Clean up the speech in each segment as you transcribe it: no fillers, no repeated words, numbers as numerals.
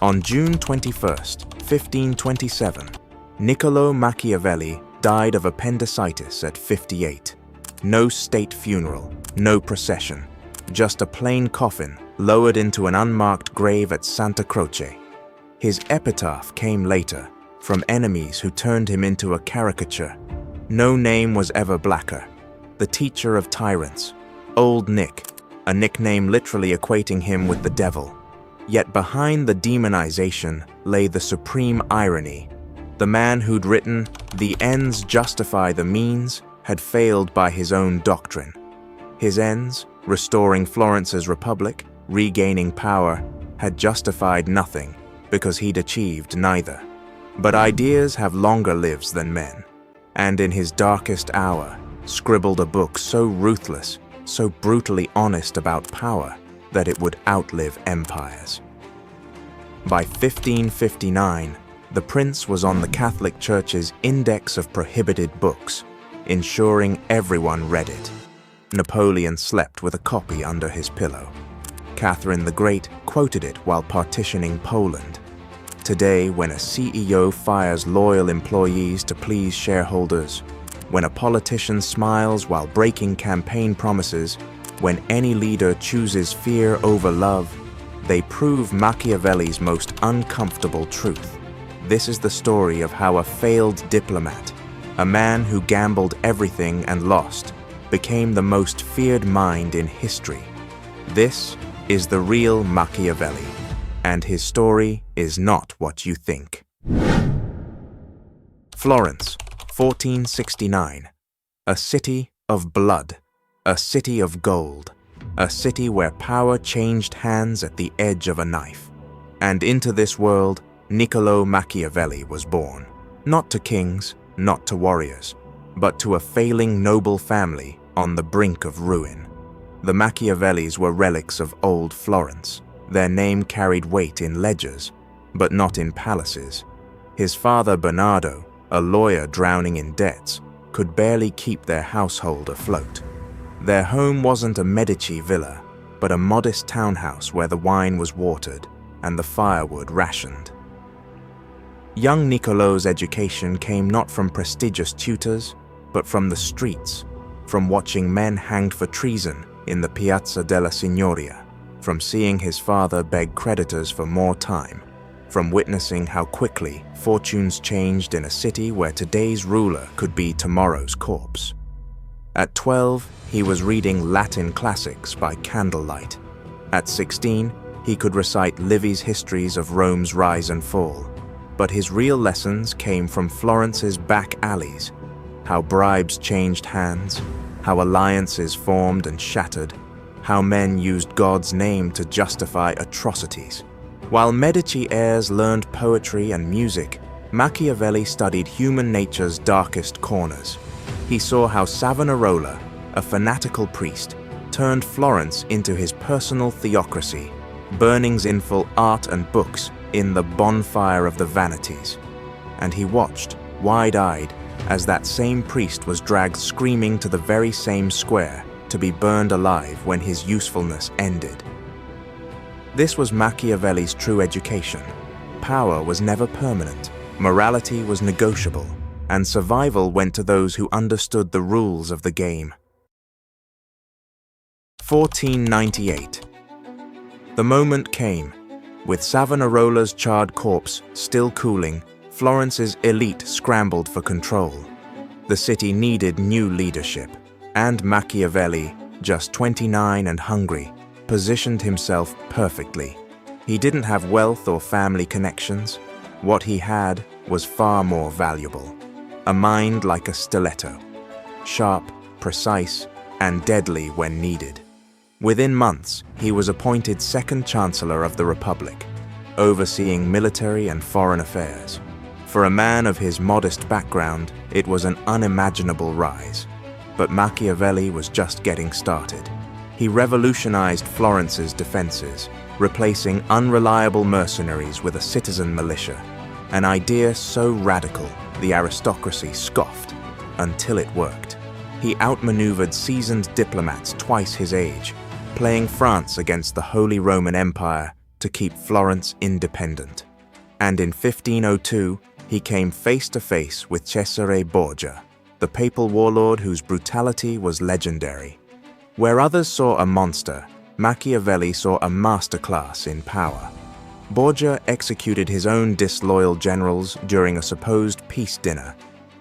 On June 21st, 1527, Niccolò Machiavelli died of appendicitis at 58. No state funeral, no procession, just a plain coffin lowered into an unmarked grave at Santa Croce. His epitaph came later, from enemies who turned him into a caricature. No name was ever blacker. The teacher of tyrants, Old Nick, a nickname literally equating him with the devil. Yet behind the demonization lay the supreme irony. The man who'd written, "The ends justify the means," had failed by his own doctrine. His ends, restoring Florence's republic, regaining power, had justified nothing because he'd achieved neither. But ideas have longer lives than men, and in his darkest hour, scribbled a book so ruthless, so brutally honest about power, that it would outlive empires. By 1559, the prince was on the Catholic Church's Index of Prohibited Books, ensuring everyone read it. Napoleon slept with a copy under his pillow. Catherine the Great quoted it while partitioning Poland. Today, when a CEO fires loyal employees to please shareholders, when a politician smiles while breaking campaign promises, when any leader chooses fear over love, they prove Machiavelli's most uncomfortable truth. This is the story of how a failed diplomat, a man who gambled everything and lost, became the most feared mind in history. This is the real Machiavelli, and his story is not what you think. Florence, 1469. A city of blood, a city of gold, a city where power changed hands at the edge of a knife. And into this world, Niccolò Machiavelli was born. Not to kings, not to warriors, but to a failing noble family on the brink of ruin. The Machiavellis were relics of old Florence. Their name carried weight in ledgers, but not in palaces. His father Bernardo, a lawyer drowning in debts, could barely keep their household afloat. Their home wasn't a Medici villa, but a modest townhouse where the wine was watered and the firewood rationed. Young Niccolò's education came not from prestigious tutors, but from the streets, from watching men hanged for treason in the Piazza della Signoria, from seeing his father beg creditors for more time, from witnessing how quickly fortunes changed in a city where today's ruler could be tomorrow's corpse. At 12, he was reading Latin classics by candlelight. At 16, he could recite Livy's histories of Rome's rise and fall. But his real lessons came from Florence's back alleys, how bribes changed hands, how alliances formed and shattered, how men used God's name to justify atrocities. While Medici heirs learned poetry and music, Machiavelli studied human nature's darkest corners. He saw how Savonarola, a fanatical priest, turned Florence into his personal theocracy, burning sinful art and books in the bonfire of the vanities. And he watched, wide-eyed, as that same priest was dragged screaming to the very same square to be burned alive when his usefulness ended. This was Machiavelli's true education. Power was never permanent, morality was negotiable, and survival went to those who understood the rules of the game. 1498. The moment came. With Savonarola's charred corpse still cooling, Florence's elite scrambled for control. The city needed new leadership, and Machiavelli, just 29 and hungry, positioned himself perfectly. He didn't have wealth or family connections. What he had was far more valuable. A mind like a stiletto, sharp, precise, and deadly when needed. Within months, he was appointed Second Chancellor of the Republic, overseeing military and foreign affairs. For a man of his modest background, it was an unimaginable rise. But Machiavelli was just getting started. He revolutionized Florence's defenses, replacing unreliable mercenaries with a citizen militia, an idea so radical the aristocracy scoffed, until it worked. He outmaneuvered seasoned diplomats twice his age, playing France against the Holy Roman Empire to keep Florence independent. And in 1502, he came face to face with Cesare Borgia, the papal warlord whose brutality was legendary. Where others saw a monster, Machiavelli saw a masterclass in power. Borgia executed his own disloyal generals during a supposed peace dinner,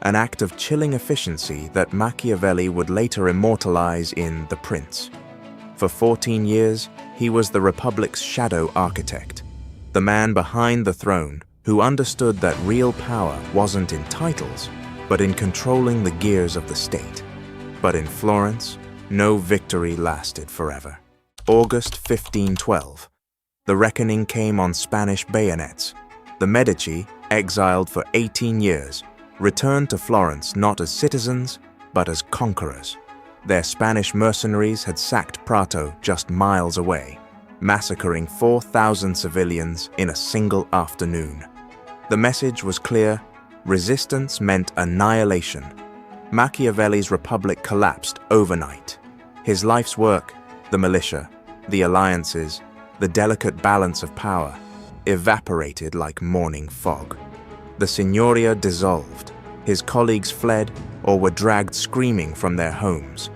an act of chilling efficiency that Machiavelli would later immortalize in The Prince. For 14 years, he was the Republic's shadow architect, the man behind the throne who understood that real power wasn't in titles, but in controlling the gears of the state. But in Florence, no victory lasted forever. August 1512. The reckoning came on Spanish bayonets. The Medici, exiled for 18 years, returned to Florence not as citizens, but as conquerors. Their Spanish mercenaries had sacked Prato just miles away, massacring 4,000 civilians in a single afternoon. The message was clear: resistance meant annihilation. Machiavelli's republic collapsed overnight. His life's work, the militia, the alliances, the delicate balance of power, evaporated like morning fog. The Signoria dissolved. His colleagues fled or were dragged screaming from their homes.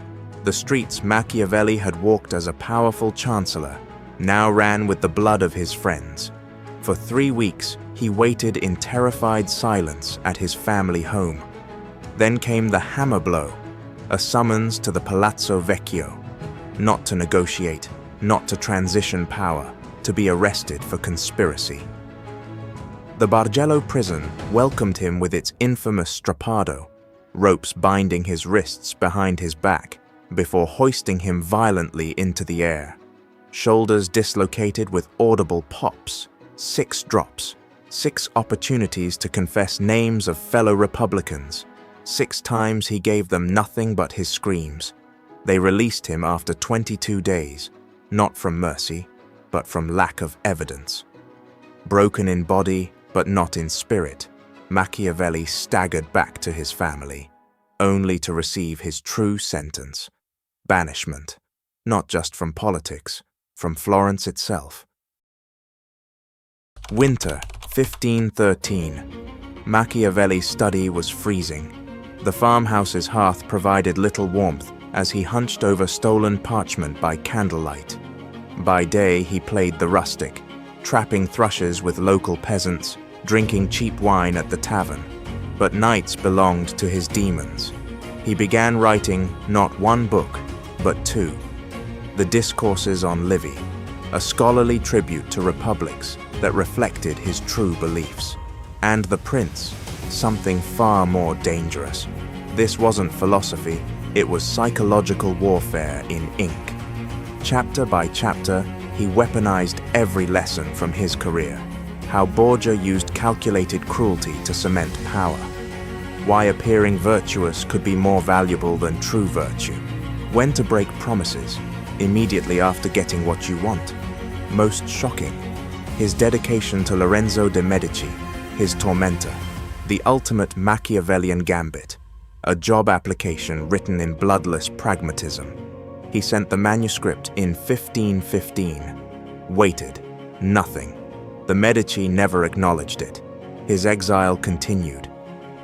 The streets Machiavelli had walked as a powerful chancellor now ran with the blood of his friends. For 3 weeks, he waited in terrified silence at his family home. Then came the hammer blow, a summons to the Palazzo Vecchio, not to negotiate, not to transition power, to be arrested for conspiracy. The Bargello prison welcomed him with its infamous strappado, ropes binding his wrists behind his back before hoisting him violently into the air. Shoulders dislocated with audible pops, 6 drops, 6 opportunities to confess names of fellow Republicans. 6 times he gave them nothing but his screams. They released him after 22 days, not from mercy, but from lack of evidence. Broken in body, but not in spirit, Machiavelli staggered back to his family, only to receive his true sentence: banishment, not just from politics, from Florence itself. Winter, 1513. Machiavelli's study was freezing. The farmhouse's hearth provided little warmth as he hunched over stolen parchment by candlelight. By day, he played the rustic, trapping thrushes with local peasants, drinking cheap wine at the tavern. But nights belonged to his demons. He began writing not 1 book, but 2. The Discourses on Livy, a scholarly tribute to republics that reflected his true beliefs. And The Prince, something far more dangerous. This wasn't philosophy, it was psychological warfare in ink. Chapter by chapter, he weaponized every lesson from his career. How Borgia used calculated cruelty to cement power. Why appearing virtuous could be more valuable than true virtue. When to break promises, immediately after getting what you want. Most shocking, his dedication to Lorenzo de' Medici, his tormentor, the ultimate Machiavellian gambit, a job application written in bloodless pragmatism. He sent the manuscript in 1515. Waited. Nothing. The Medici never acknowledged it. His exile continued.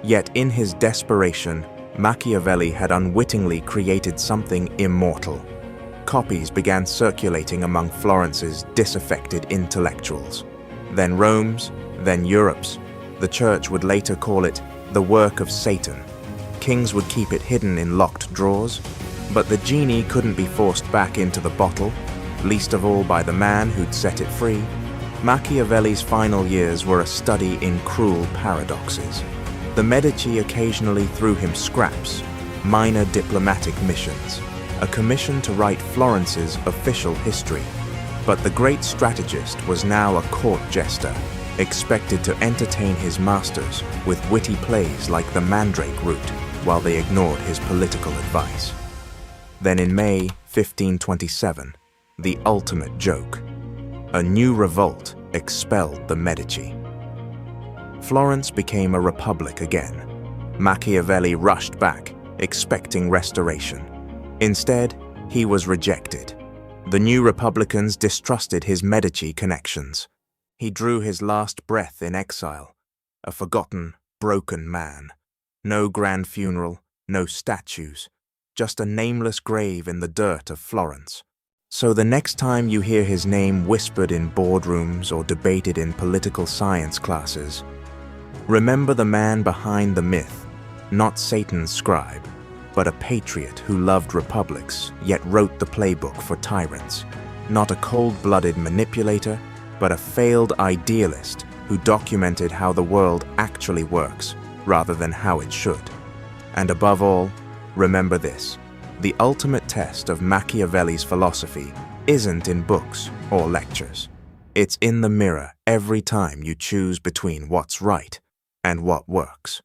Yet in his desperation, Machiavelli had unwittingly created something immortal. Copies began circulating among Florence's disaffected intellectuals. Then Rome's, then Europe's. The Church would later call it the work of Satan. Kings would keep it hidden in locked drawers. But the genie couldn't be forced back into the bottle, least of all by the man who'd set it free. Machiavelli's final years were a study in cruel paradoxes. The Medici occasionally threw him scraps, minor diplomatic missions, a commission to write Florence's official history. But the great strategist was now a court jester, expected to entertain his masters with witty plays like the Mandrake route, while they ignored his political advice. Then in May 1527, the ultimate joke. A new revolt expelled the Medici. Florence became a republic again. Machiavelli rushed back, expecting restoration. Instead, he was rejected. The new Republicans distrusted his Medici connections. He drew his last breath in exile, a forgotten, broken man. No grand funeral, no statues, just a nameless grave in the dirt of Florence. So the next time you hear his name whispered in boardrooms or debated in political science classes, remember the man behind the myth, not Satan's scribe, but a patriot who loved republics, yet wrote the playbook for tyrants. Not a cold-blooded manipulator, but a failed idealist who documented how the world actually works, rather than how it should. And above all, remember this: the ultimate test of Machiavelli's philosophy isn't in books or lectures. It's in the mirror every time you choose between what's right and what works.